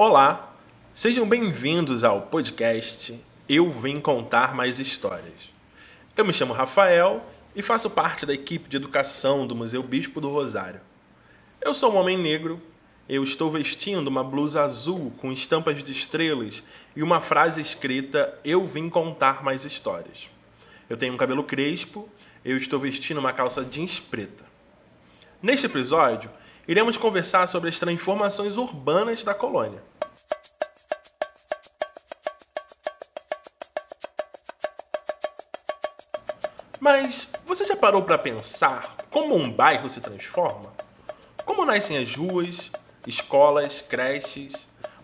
Olá, sejam bem-vindos ao podcast Eu Vim Contar Mais Histórias. Eu me chamo Rafael e faço parte da equipe de educação do Museu Bispo do Rosário. Eu sou um homem negro, eu estou vestindo uma blusa azul com estampas de estrelas e uma frase escrita Eu Vim Contar Mais Histórias. Eu tenho um cabelo crespo, eu estou vestindo uma calça jeans preta. Neste episódio, iremos conversar sobre as transformações urbanas da colônia. Mas você já parou para pensar como um bairro se transforma? Como nascem as ruas, escolas, creches?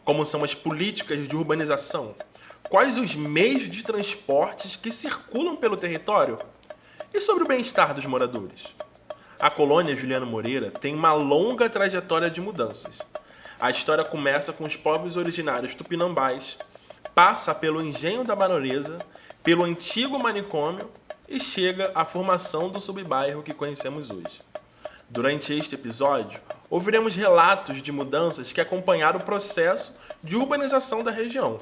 Como são as políticas de urbanização? Quais os meios de transportes que circulam pelo território? E sobre o bem-estar dos moradores? A colônia Juliano Moreira tem uma longa trajetória de mudanças. A história começa com os povos originários tupinambás, passa pelo engenho da Baronesa, pelo antigo manicômio e chega à formação do subbairro que conhecemos hoje. Durante este episódio, ouviremos relatos de mudanças que acompanharam o processo de urbanização da região.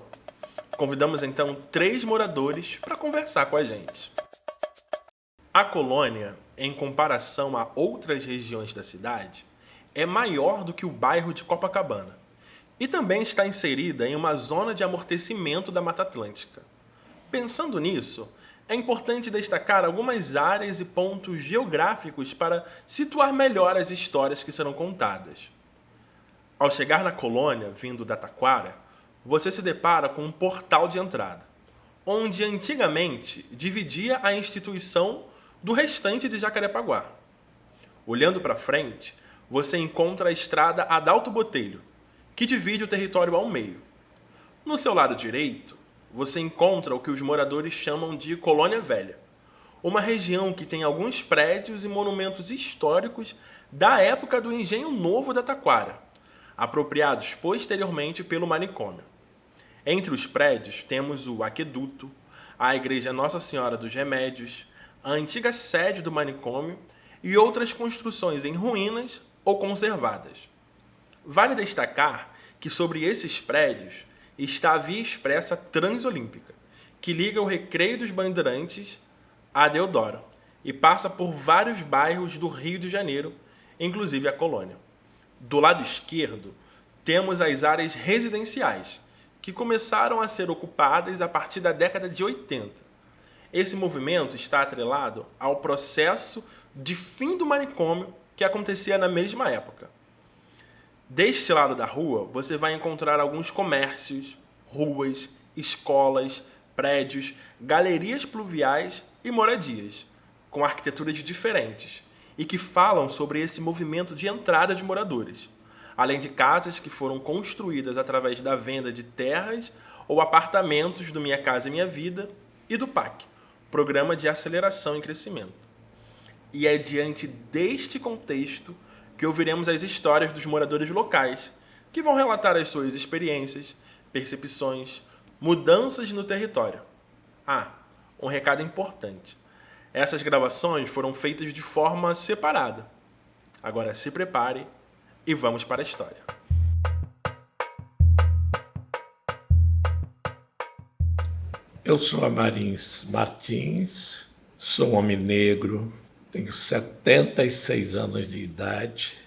Convidamos então 3 moradores para conversar com a gente. A colônia, em comparação a outras regiões da cidade, é maior do que o bairro de Copacabana e também está inserida em uma zona de amortecimento da Mata Atlântica. Pensando nisso, é importante destacar algumas áreas e pontos geográficos para situar melhor as histórias que serão contadas. Ao chegar na colônia, vindo da Taquara, você se depara com um portal de entrada, onde antigamente dividia a instituição do restante de Jacarepaguá. Olhando para frente, você encontra a estrada Adalto Botelho, que divide o território ao meio. No seu lado direito, você encontra o que os moradores chamam de Colônia Velha, uma região que tem alguns prédios e monumentos históricos da época do Engenho Novo da Taquara, apropriados posteriormente pelo manicômio. Entre os prédios temos o Aqueduto, a Igreja Nossa Senhora dos Remédios, a antiga sede do manicômio e outras construções em ruínas ou conservadas. Vale destacar que sobre esses prédios está a Via Expressa Transolímpica, que liga o Recreio dos Bandeirantes a Deodoro e passa por vários bairros do Rio de Janeiro, inclusive a colônia. Do lado esquerdo, temos as áreas residenciais, que começaram a ser ocupadas a partir da década de 80. Esse movimento está atrelado ao processo de fim do manicômio que acontecia na mesma época. Deste lado da rua, você vai encontrar alguns comércios, ruas, escolas, prédios, galerias pluviais e moradias, com arquiteturas diferentes, e que falam sobre esse movimento de entrada de moradores, além de casas que foram construídas através da venda de terras ou apartamentos do Minha Casa Minha Vida e do PAC, Programa de Aceleração e Crescimento. E é diante deste contexto que ouviremos as histórias dos moradores locais, que vão relatar as suas experiências, percepções, mudanças no território. Um recado importante. Essas gravações foram feitas de forma separada. Agora se prepare e vamos para a história. Eu sou Amarins Martins, sou um homem negro, tenho 76 anos de idade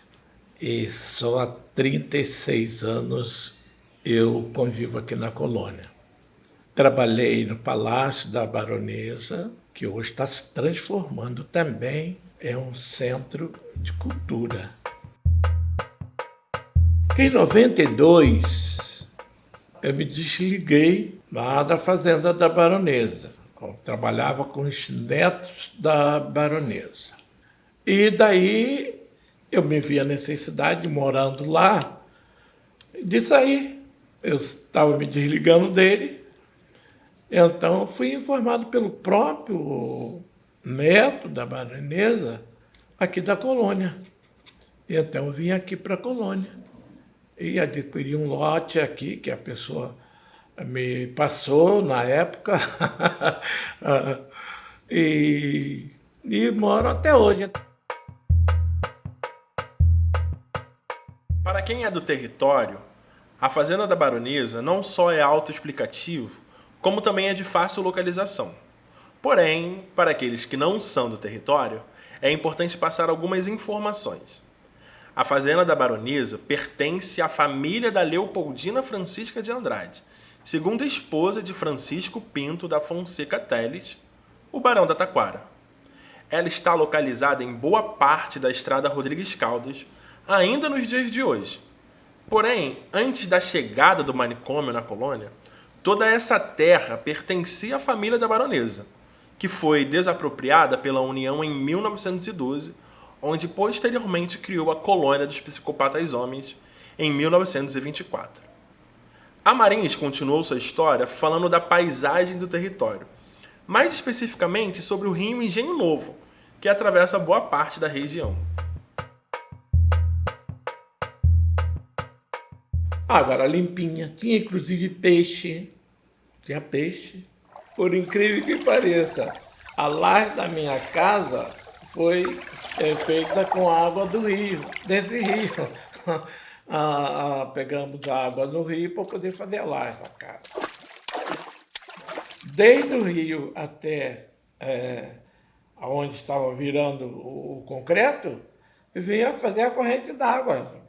e só há 36 anos eu convivo aqui na colônia. Trabalhei no Palácio da Baronesa, que hoje está se transformando também em um centro de cultura. Em 92, eu me desliguei lá da fazenda da Baronesa. Eu trabalhava com os netos da Baronesa. E daí eu me vi a necessidade, morando lá, de sair. Eu estava me desligando dele, então fui informado pelo próprio neto da Baronesa aqui da colônia. Então eu vim aqui para a colônia e adquiri um lote aqui que a pessoa me passou na época e moro até hoje. Para quem é do território, A Fazenda da Baronesa não só é autoexplicativo, como também é de fácil localização. Porém, para aqueles que não são do território, é importante passar algumas informações. A Fazenda da Baronesa pertence à família da Leopoldina Francisca de Andrade, segunda esposa de Francisco Pinto da Fonseca Teles, o Barão da Taquara. Ela está localizada em boa parte da Estrada Rodrigues Caldas, ainda nos dias de hoje. Porém, antes da chegada do manicômio na colônia, toda essa terra pertencia à família da Baronesa, que foi desapropriada pela União em 1912, onde posteriormente criou a colônia dos psicopatas homens em 1924. A Marins continuou sua história falando da paisagem do território, mais especificamente sobre o rio Engenho Novo, que atravessa boa parte da região. Água era limpinha, tinha inclusive peixe. Tinha peixe. Por incrível que pareça, a laje da minha casa foi feita com água do rio, desse rio. Pegamos a água no rio para poder fazer a laje da casa. Desde o rio até onde estava virando o concreto, vinha fazer a corrente d'água.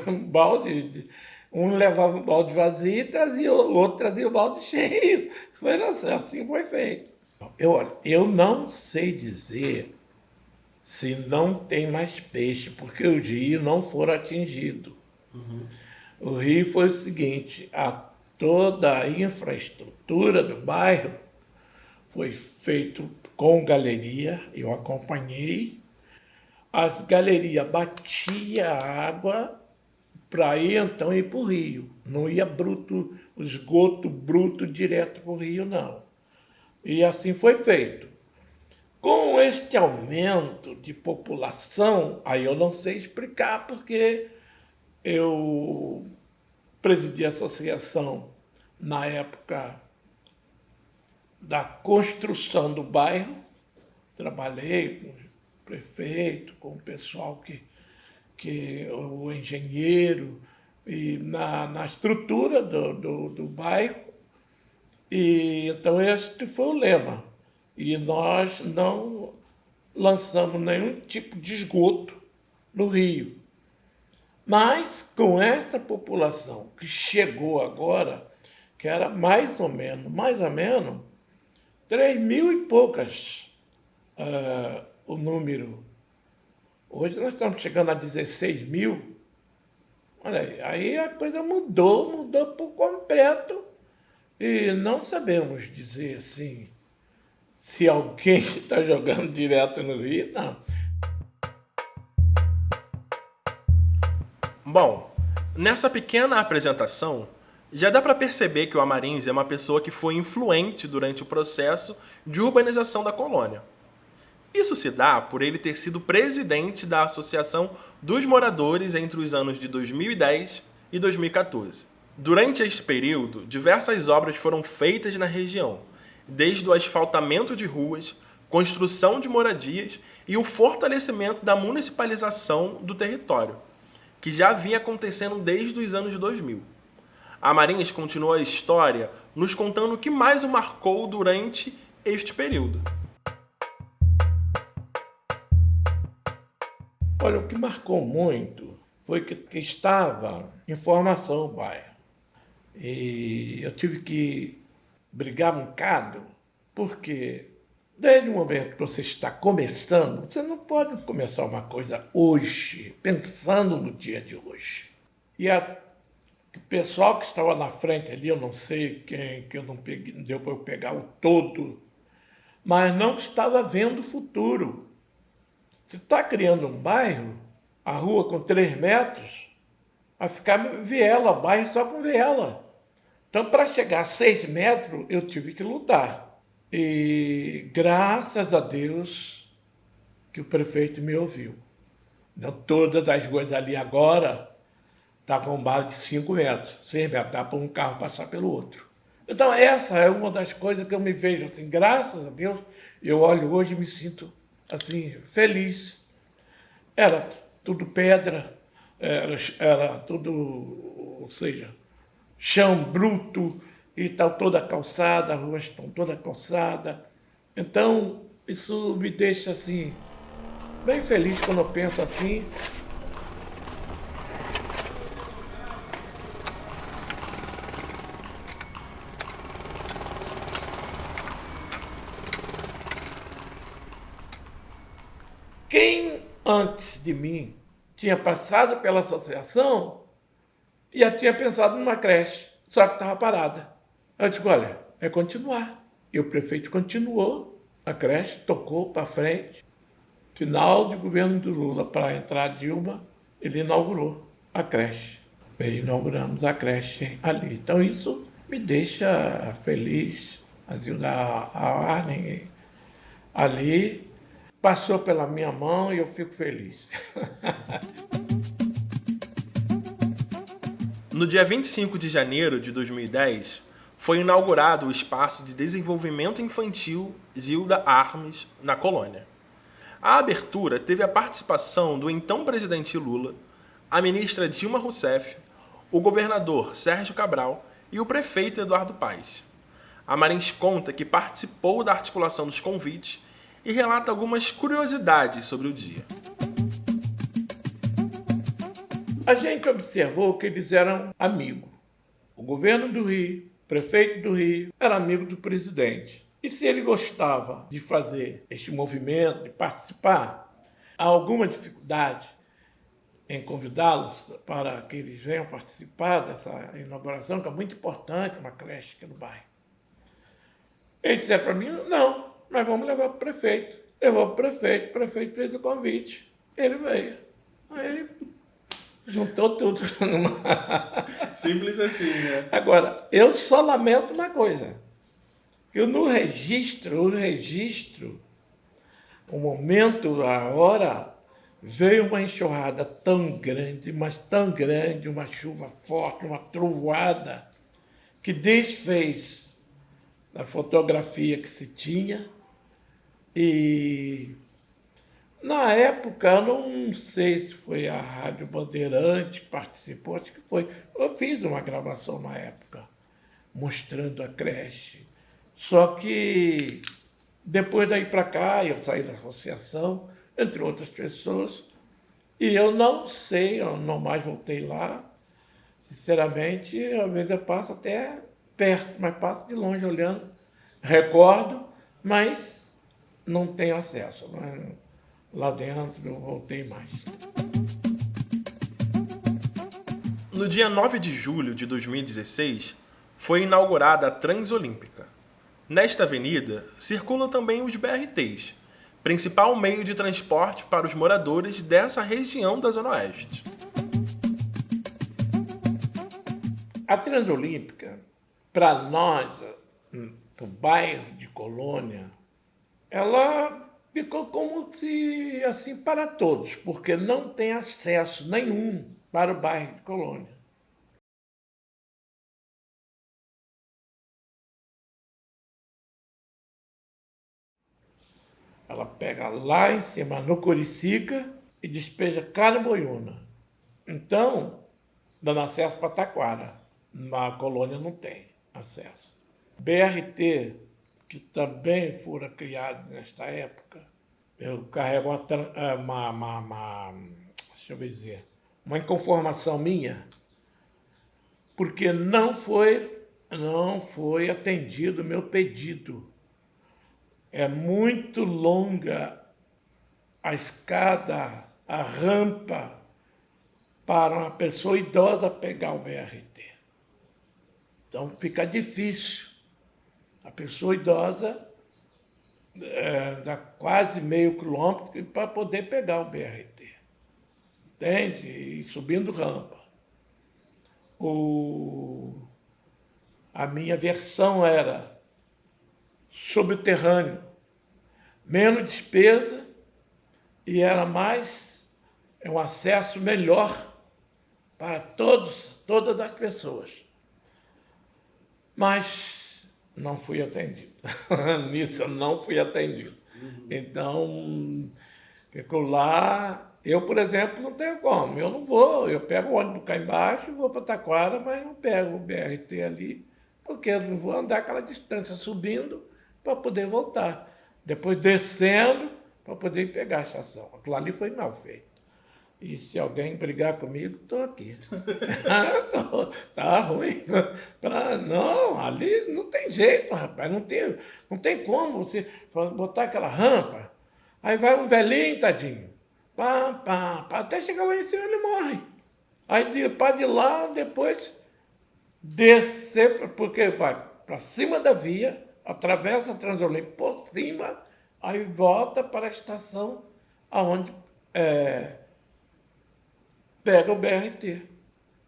Um balde, um levava um balde vazio e trazia, o outro trazia o balde cheio. Assim foi feito. Eu não sei dizer se não tem mais peixe, porque os rios não foram atingidos. O rio foi o seguinte, toda a infraestrutura do bairro foi feito com galeria, eu acompanhei. As galerias batiam a água para então ir para o rio. Não ia bruto, o esgoto bruto direto para o rio, não. E assim foi feito. Com este aumento de população, aí eu não sei explicar, porque eu presidi a associação na época da construção do bairro, trabalhei com o prefeito, com o pessoal o engenheiro, e na estrutura do bairro. E então este foi o lema. E nós não lançamos nenhum tipo de esgoto no rio. Mas com essa população que chegou agora, que era mais ou menos, 3.000 e poucas o número. Hoje nós estamos chegando a 16 mil. Olha aí a coisa mudou por completo. E não sabemos dizer assim, se alguém está jogando direto no rio, não. Bom, nessa pequena apresentação, já dá para perceber que o Amarins é uma pessoa que foi influente durante o processo de urbanização da colônia. Isso se dá por ele ter sido presidente da Associação dos Moradores entre os anos de 2010 e 2014. Durante esse período, diversas obras foram feitas na região, desde o asfaltamento de ruas, construção de moradias e o fortalecimento da municipalização do território, que já vinha acontecendo desde os anos 2000. A Marins continuou a história nos contando o que mais o marcou durante este período. Olha, o que marcou muito foi que estava em formação o bairro. E eu tive que brigar um bocado, porque desde o momento que você está começando, você não pode começar uma coisa hoje, pensando no dia de hoje. E o pessoal que estava na frente ali, eu não sei quem, que eu não peguei, não deu para eu pegar o todo, mas não estava vendo o futuro. Você está criando um bairro, a rua com 3 metros, vai ficar viela, bairro só com viela. Então, para chegar a 6 metros, eu tive que lutar. E graças a Deus que o prefeito me ouviu. Não todas as ruas ali agora estão com base de 5 metros, 6 metros, dá para um carro passar pelo outro. Então, essa é uma das coisas que eu me vejo assim, graças a Deus, eu olho hoje e me sinto assim, feliz. Era tudo pedra, era tudo, ou seja, chão bruto e está toda calçada, as ruas estão toda calçada. Então, isso me deixa assim, bem feliz quando eu penso assim. Quem antes de mim tinha passado pela associação já tinha pensado numa creche, só que estava parada. Eu digo, olha, é continuar. E o prefeito continuou, a creche tocou para frente. Final de governo do Lula, para entrar Dilma, ele inaugurou a creche. E inauguramos a creche ali. Então isso me deixa feliz. A Arlen ali passou pela minha mão e eu fico feliz. No dia 25 de janeiro de 2010, foi inaugurado o Espaço de Desenvolvimento Infantil Zilda Armes, na Colônia. A abertura teve a participação do então presidente Lula, a ministra Dilma Rousseff, o governador Sérgio Cabral e o prefeito Eduardo Paes. A Marins conta que participou da articulação dos convites e relata algumas curiosidades sobre o dia. A gente observou que eles eram amigos. O governo do Rio, o prefeito do Rio, era amigo do presidente. E se ele gostava de fazer este movimento, de participar, há alguma dificuldade em convidá-los para que eles venham participar dessa inauguração, que é muito importante, uma creche aqui no bairro. Eles disseram para mim, não, nós vamos levar para o prefeito. Levou para o prefeito fez o convite, ele veio. Aí juntou tudo. Simples assim, né? Agora, eu só lamento uma coisa, que no registro, o momento, a hora, veio uma enxurrada tão grande, mas tão grande, uma chuva forte, uma trovoada, que desfez a fotografia que se tinha. E na época, eu não sei se foi a Rádio Bandeirante que participou, acho que foi. Eu fiz uma gravação na época, mostrando a creche. Só que depois daí para cá, eu saí da associação, entre outras pessoas, e eu não sei, eu não mais voltei lá. Sinceramente, às vezes eu passo até perto, mas passo de longe olhando. Recordo, mas não tenho acesso. Né? Lá dentro eu voltei mais. No dia 9 de julho de 2016, foi inaugurada a Transolímpica. Nesta avenida, circulam também os BRTs, principal meio de transporte para os moradores dessa região da Zona Oeste. A Transolímpica, para nós, do bairro de Colônia, ela ficou como se, assim, para todos, porque não tem acesso nenhum para o bairro de Colônia. Ela pega lá em cima, no Curicica, e despeja cá no Boiúna. Então, dando acesso para Taquara. Na Colônia não tem acesso. BRT, que também fora criado nesta época, eu carrego uma inconformação minha, porque não foi atendido o meu pedido. É muito longa a escada, a rampa para uma pessoa idosa pegar o BRT. Então fica difícil. A pessoa idosa dá quase meio quilômetro para poder pegar o BRT. Entende? E subindo rampa. A minha versão era subterrâneo, menos despesa e era mais um acesso melhor para todas as pessoas. Mas não fui atendido. Nisso eu não fui atendido. Então, Fico lá. Eu, por exemplo, não tenho como. Eu não vou. Eu pego o ônibus cá embaixo, vou para Taquara, mas não pego o BRT ali, porque eu não vou andar aquela distância subindo para poder voltar. Depois descendo para poder pegar a estação. Aquilo ali foi mal feito. E se alguém brigar comigo, estou aqui. Tá ruim. Não, ali não tem jeito, rapaz. Não tem como você botar aquela rampa. Aí vai um velhinho, tadinho. Pá, pá, pá, até chegar lá em cima ele morre. Aí de lá, depois descer, porque vai para cima da via, atravessa a Transolimpo por cima, aí volta para a estação aonde pega o BRT.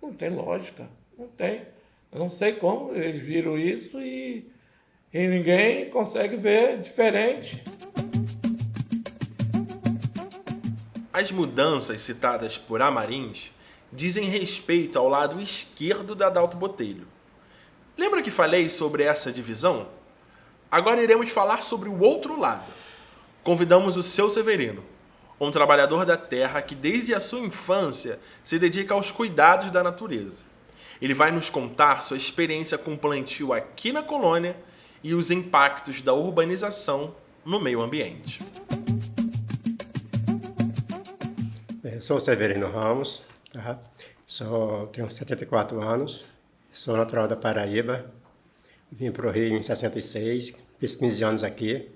Não tem lógica, não tem. Eu não sei como eles viram isso e ninguém consegue ver diferente. As mudanças citadas por Amarins dizem respeito ao lado esquerdo da Adalto Botelho. Lembra que falei sobre essa divisão? Agora iremos falar sobre o outro lado. Convidamos o Seu Severino, um trabalhador da terra que desde a sua infância se dedica aos cuidados da natureza. Ele vai nos contar sua experiência com o plantio aqui na colônia e os impactos da urbanização no meio ambiente. Eu sou Severino Ramos, tá? Tenho 74 anos, sou natural da Paraíba, vim para o Rio em 66, fiz 15 anos aqui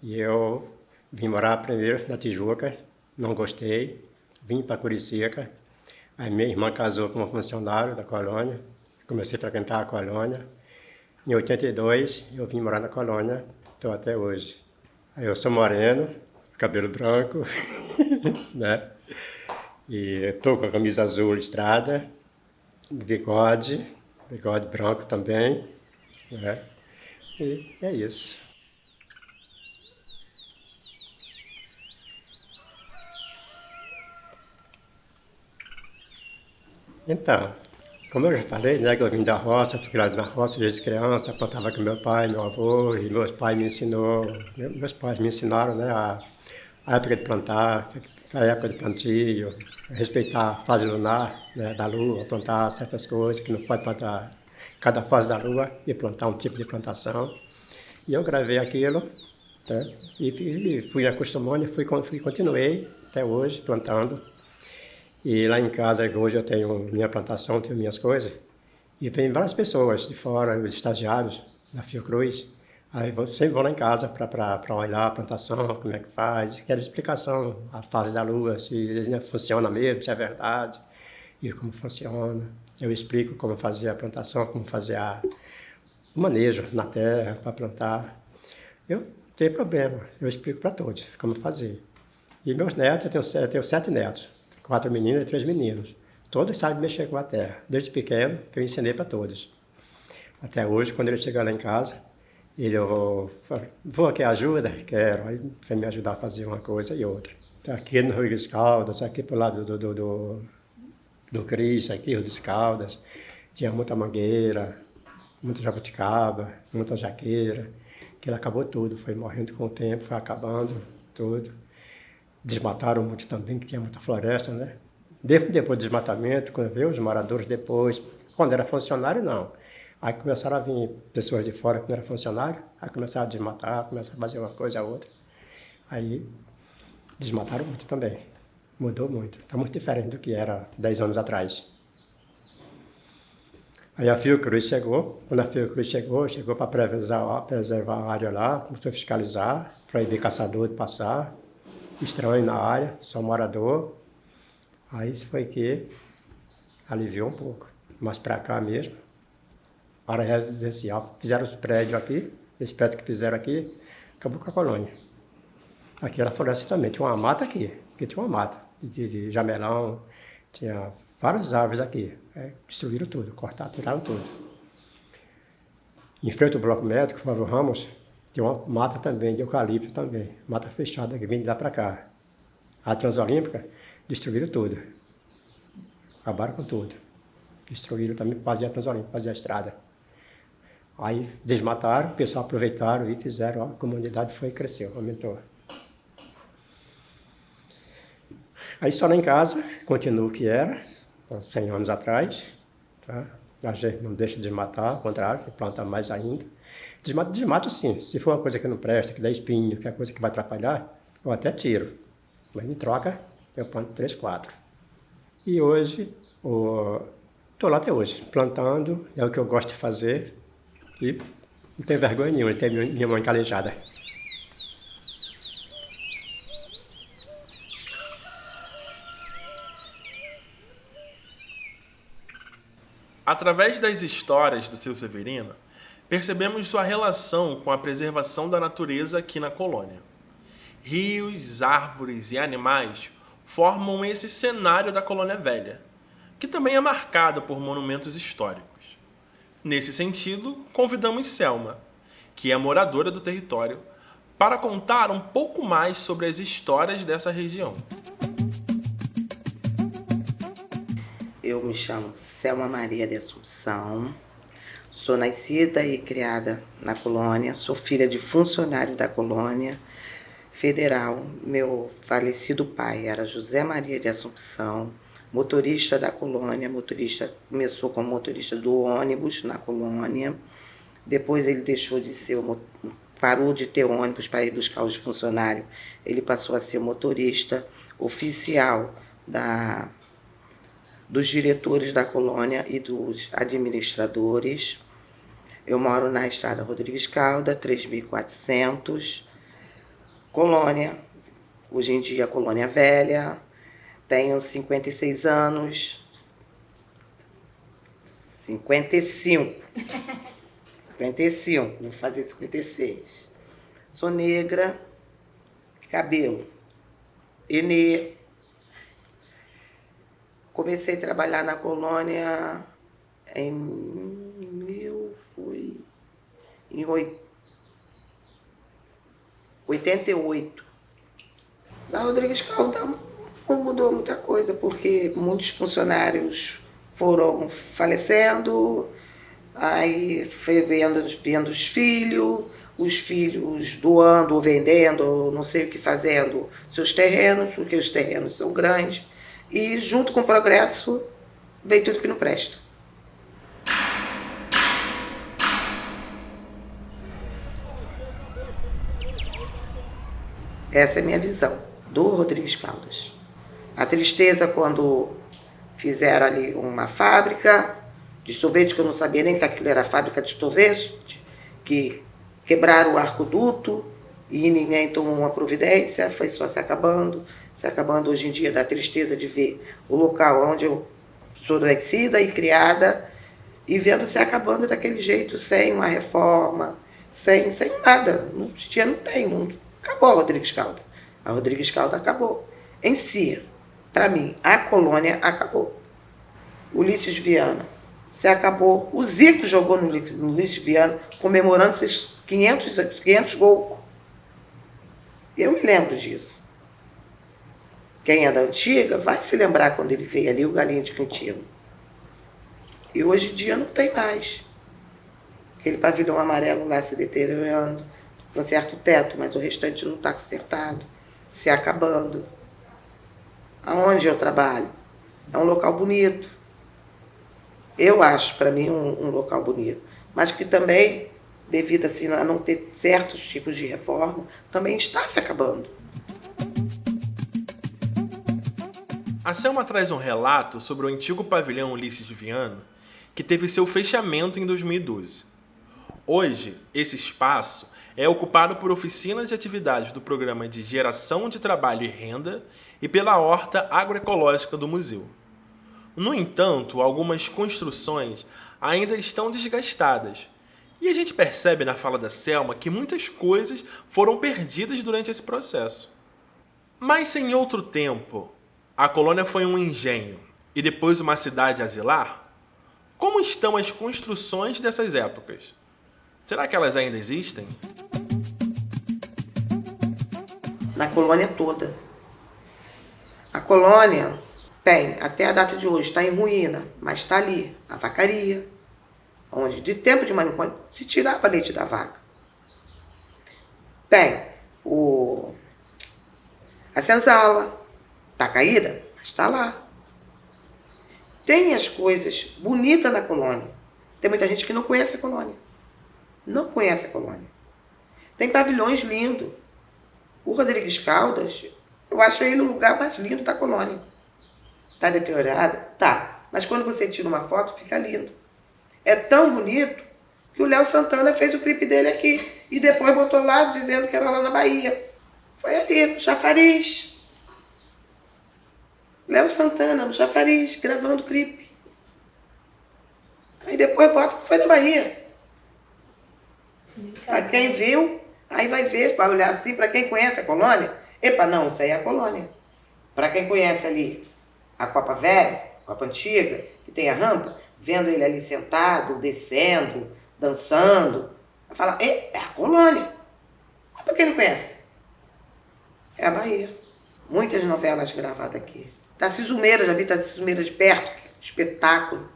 e eu vim morar primeiro na Tijuca, não gostei, vim para Curicica, aí minha irmã casou com um funcionário da colônia, comecei a frequentar a colônia, em 82 eu vim morar na colônia, estou até hoje. Aí eu sou moreno, cabelo branco, né? E estou com a camisa azul listrada, bigode branco também, né? E é isso. Então, como eu já falei, né, que eu vim da roça, fui criado na roça desde criança, plantava com meu pai, meu avô, e meus pais me ensinaram, né, a época de plantar, a época de plantio, respeitar a fase lunar, né, da lua, plantar certas coisas, que não pode plantar cada fase da lua e plantar um tipo de plantação. E eu gravei aquilo, né, e fui acostumando e continuei até hoje plantando. E lá em casa, hoje eu tenho minha plantação, tenho minhas coisas, e tem várias pessoas de fora, os estagiários da Fiocruz. Aí eu sempre vou lá em casa para olhar a plantação, como é que faz, quero explicação, a fase da lua, se funciona mesmo, se é verdade, e como funciona. Eu explico como fazer a plantação, como fazer o manejo na terra para plantar. Eu não tenho problema, eu explico para todos como fazer. E meus netos, eu tenho 7 netos, 4 meninas e 3 meninos. Todos sabem mexer com a terra, desde pequeno que eu ensinei para todos. Até hoje, quando ele chega lá em casa, eu vou aqui ajuda? Quero. Aí você me ajudar a fazer uma coisa e outra. Aqui no Rio dos Caldas, aqui pro lado do Cristo, aqui Rio dos Caldas, tinha muita mangueira, muita jabuticaba, muita jaqueira, que ele acabou tudo, foi morrendo com o tempo, foi acabando tudo. Desmataram muito também, que tinha muita floresta, né? Depois do desmatamento, quando veio os moradores depois, quando era funcionário, não. Aí começaram a vir pessoas de fora que não eram funcionários, aí começaram a desmatar, começaram a fazer uma coisa a outra. Aí desmataram muito também. Mudou muito. Está muito diferente do que era 10 anos atrás. Aí a Fiocruz chegou. Quando a Fiocruz chegou para preservar a área lá, começou a fiscalizar, proibir caçador de passar, estranho na área, só morador. Aí isso foi que aliviou um pouco. Mas para cá mesmo, área residencial, fizeram os prédios aqui, esse prédio que fizeram aqui, acabou com a colônia. Aqui era floresta também, tinha uma mata aqui tinha uma mata de jamelão, tinha várias árvores aqui, destruíram tudo, cortaram, tiraram tudo. Em frente ao bloco médico, Flávio Ramos, tinha uma mata também, de eucalipto também, mata fechada que vem de lá para cá. A Transolímpica, destruíram tudo, acabaram com tudo. Destruíram também, fazia a Transolímpica, fazia a estrada. Aí desmataram, o pessoal aproveitaram e fizeram, a comunidade cresceu, aumentou. Aí só lá em casa, continua o que era, há 100 anos atrás, tá? A gente não deixa de desmatar, ao contrário, planta mais ainda. Desmato sim, se for uma coisa que não presta, que dá espinho, que é coisa que vai atrapalhar, eu até tiro. Mas em troca, eu planto 3, 4. E hoje, estou lá até hoje, plantando, é o que eu gosto de fazer e não tenho vergonha nenhuma de ter minha mão calejada. Através das histórias do seu Severino, percebemos sua relação com a preservação da natureza aqui na colônia. Rios, árvores e animais formam esse cenário da colônia velha, que também é marcado por monumentos históricos. Nesse sentido, convidamos Selma, que é moradora do território, para contar um pouco mais sobre as histórias dessa região. Eu me chamo Selma Maria de Assunção, sou nascida e criada na colônia, sou filha de funcionário da colônia federal. Meu falecido pai era José Maria de Assunção, motorista da colônia, começou como motorista do ônibus na colônia, depois ele deixou de ser, parou de ter ônibus para ir buscar os funcionários, ele passou a ser motorista oficial dos diretores da colônia e dos administradores. Eu moro na estrada Rodrigues Calda, 3.400, colônia, hoje em dia colônia velha, tenho 56 anos, 55, vou fazer 56. Sou negra, cabelo, Enê. Comecei a trabalhar na colônia em 88. Na Rodrigues Calda não mudou muita coisa, porque muitos funcionários foram falecendo, aí foi vendo os filhos doando ou vendendo, não sei o que fazendo, seus terrenos, porque os terrenos são grandes. E junto com o progresso, veio tudo que não presta. Essa é a minha visão do Rodrigues Caldas. A tristeza quando fizeram ali uma fábrica de sorvete, que eu não sabia nem que aquilo era fábrica de sorvete, que quebraram o arcoduto e ninguém tomou uma providência, foi só se acabando hoje em dia, dá tristeza de ver o local onde eu sou nascida e criada e vendo se acabando daquele jeito, sem uma reforma, sem nada. Não tem, acabou a Rodrigues Calda. A Rodrigues Calda acabou. Em si, para mim, a colônia acabou. Ulisses Viana se acabou. O Zico jogou no Ulisses Viana, comemorando esses 500 gols. Eu me lembro disso. Quem é da antiga vai se lembrar quando ele veio ali, o Galinho de Quintino. E hoje em dia não tem mais. Aquele pavilhão amarelo lá se deteriorando, conserta o teto, mas o restante não está consertado, se acabando. Aonde eu trabalho? É um local bonito. Eu acho, para mim, um local bonito. Mas que também, devido assim, a não ter certos tipos de reforma, também está se acabando. A Selma traz um relato sobre o antigo pavilhão Ulisses Viana, que teve seu fechamento em 2012. Hoje, esse espaço é ocupado por oficinas e atividades do Programa de Geração de Trabalho e Renda e pela Horta Agroecológica do museu. No entanto, algumas construções ainda estão desgastadas, e a gente percebe na fala da Selma que muitas coisas foram perdidas durante esse processo. Mas se em outro tempo a colônia foi um engenho e depois uma cidade asilar, como estão as construções dessas épocas? Será que elas ainda existem? Na colônia toda. A colônia tem, até a data de hoje, está em ruína, mas está ali, a vacaria, onde de tempo de manicômio se tirava leite da vaca. Tem a senzala, Está caída, mas está lá. Tem as coisas bonitas na colônia. Tem muita gente que não conhece a colônia. Não conhece a colônia. Tem pavilhões lindos. O Rodrigues Caldas, eu acho ele o lugar mais lindo da colônia. Está deteriorado? Tá. Mas quando você tira uma foto, fica lindo. É tão bonito que o Léo Santana fez o clipe dele aqui. E depois botou lá dizendo que era lá na Bahia. Foi ali, no Chafariz. Léo Santana, no Chafariz, gravando clipe. Aí depois bota que foi da Bahia. Para quem viu, aí vai ver, vai olhar assim, para quem conhece a colônia. Epa, não, isso aí é a colônia. Para quem conhece ali a Copa Velha, Copa Antiga, que tem a rampa, vendo ele ali sentado, descendo, dançando, vai falar, é a colônia. Mas para quem não conhece, é a Bahia. Muitas novelas gravadas aqui. Tarcísio Meira, já vi Tarcísio Meira de perto, espetáculo.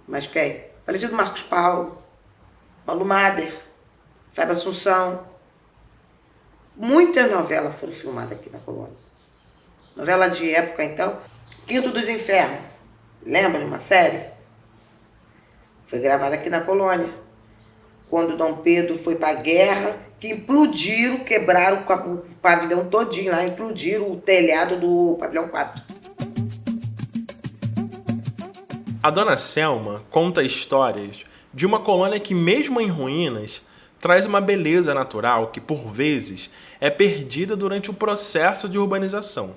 Mas quem? Parecido Marcos Paulo, Paulo Mader, Fábio Assunção. Muitas novelas foram filmadas aqui na colônia. Novela de época, então, Quinto dos Infernos. Lembra de uma série? Foi gravada aqui na colônia. Quando Dom Pedro foi para a guerra, que implodiram, quebraram o pavilhão todinho lá, implodiram o telhado do pavilhão 4. A Dona Selma conta histórias de uma colônia que, mesmo em ruínas, traz uma beleza natural que, por vezes, é perdida durante o processo de urbanização.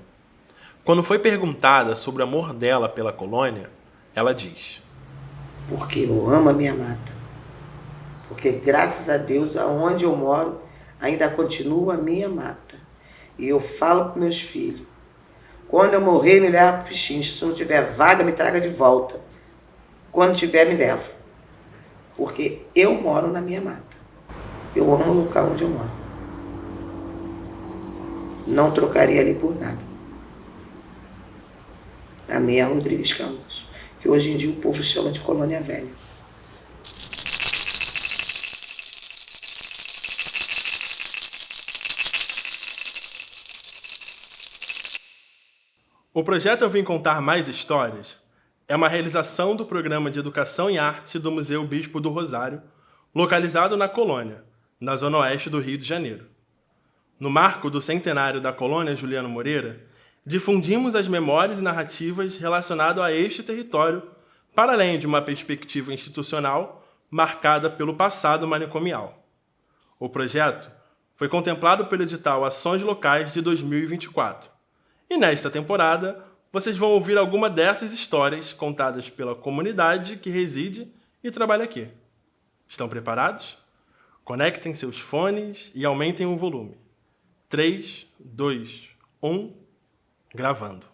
Quando foi perguntada sobre o amor dela pela colônia, ela diz: Porque eu amo a minha mata. Porque, graças a Deus, aonde eu moro, ainda continua a minha mata. E eu falo para meus filhos, quando eu morrer, me leva para o Pichincha. Se não tiver vaga, me traga de volta. Quando tiver, me leva. Porque eu moro na minha mata. Eu amo o local onde eu moro. Não trocaria ali por nada. A minha é Rodrigues Caldas, que hoje em dia o povo chama de Colônia Velha. O projeto Eu Vim Contar Mais Histórias é uma realização do Programa de Educação e Arte do Museu Bispo do Rosário, localizado na Colônia, na zona oeste do Rio de Janeiro. No marco do centenário da Colônia Juliano Moreira, difundimos as memórias e narrativas relacionadas a este território, para além de uma perspectiva institucional marcada pelo passado manicomial. O projeto foi contemplado pelo edital Ações Locais de 2024. E nesta temporada, vocês vão ouvir alguma dessas histórias contadas pela comunidade que reside e trabalha aqui. Estão preparados? Conectem seus fones e aumentem o volume. 3, 2, 1, gravando.